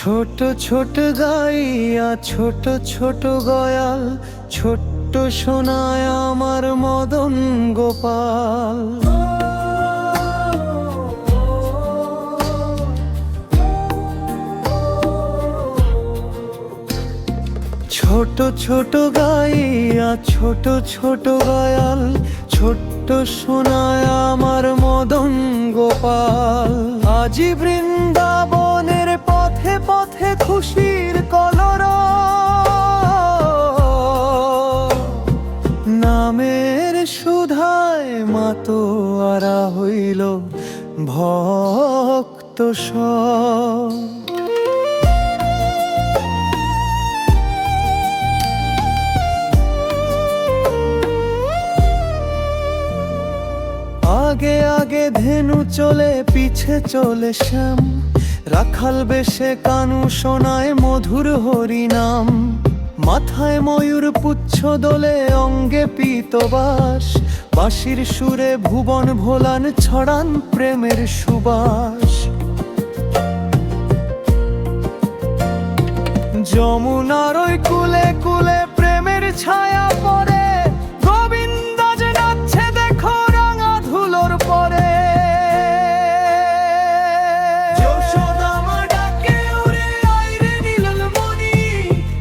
ছোট ছোট গাইয়া ছোট ছোট গয়াল, ছোট্ট সোনায় আমার মদন গোপাল। ছোট ছোট গাইয়া ছোট ছোট গয়াল, ছোট্ট সোনায় আমার মদন গোপাল। আজি বৃন্দাবনের পথে পথে খুশির কলরব, নামের সুধায় মাতোয়ারা হইল ভক্ত সব। আগে আগে ধেনু চলে পিছে চলে শ্যাম, রাখাল বেশে কানু শোনায় মধুর হরিনাম। মাথায় ময়ূর পুচ্ছ দোলে অঙ্গে পীতবাস, বাঁশির সুরে ভুবন ভোলান ছড়ান প্রেমের সুবাস। যমুনার ওই কুলে কুলে প্রেমের ছায়া পড়ে, গোবিন্দ যে নাচছে দেখো রাঙা ধুলোর পরে। যশোদা মা ডাকে ওরে আইরে নীলমণি,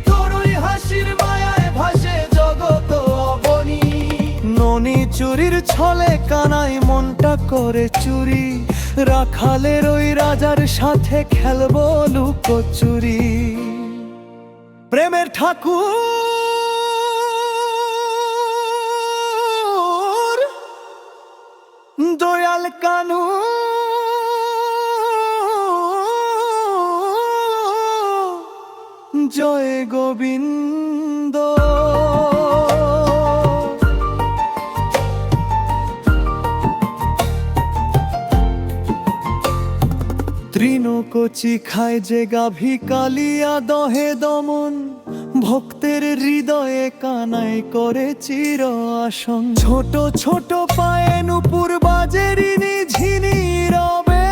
তোর ওই হাসির মায়ায় ভাসে জগৎ অবনী। ননি চুরির ছলে কানাই মনটা করে চুরি, রাখালের ওই রাজার সাথে খেলবো লুকোচুরি। প্রেমের ঠাকুর দয়াল কানু, জয় গোবিন্দ। তৃণকচি খায় যে গাভী কালিয়া দহে দমন, ভক্তের হৃদয়ে কানাই করে চির আসন। ছোট ছোট পায়ে নুপুর বাজে রিনি ঝিনি রবে,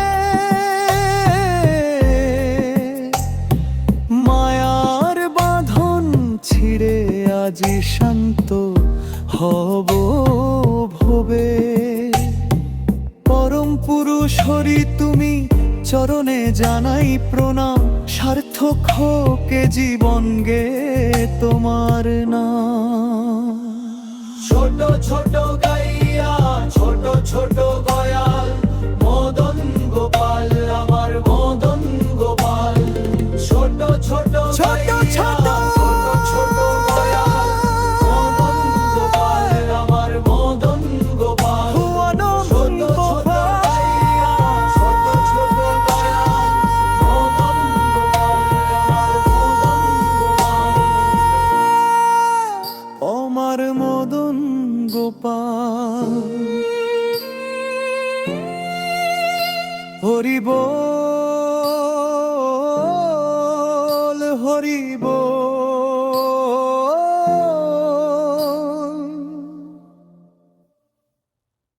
মায়ার বাঁধন ছিঁড়ে আজি শান্ত হব ভবে। পরম পুরুষ হরি তুমি চরণে জানাই প্রণাম, সার্থক হোকে জীবন গে তোমার নাম। ছোট ছোট গাইয়া ছোট ছোট গয়াল, মদন গোপাল আমার মদন গোপাল। ছোট ছোট ছোট ছোট ছোট গয়াল, মদন গোপাল আমার মদন গোপাল। ছোট ছোট গাইয়া ছোট ছোট গয়াল, মদন গোপাল আমার মদন গোপাল। হরি বল হরি বল।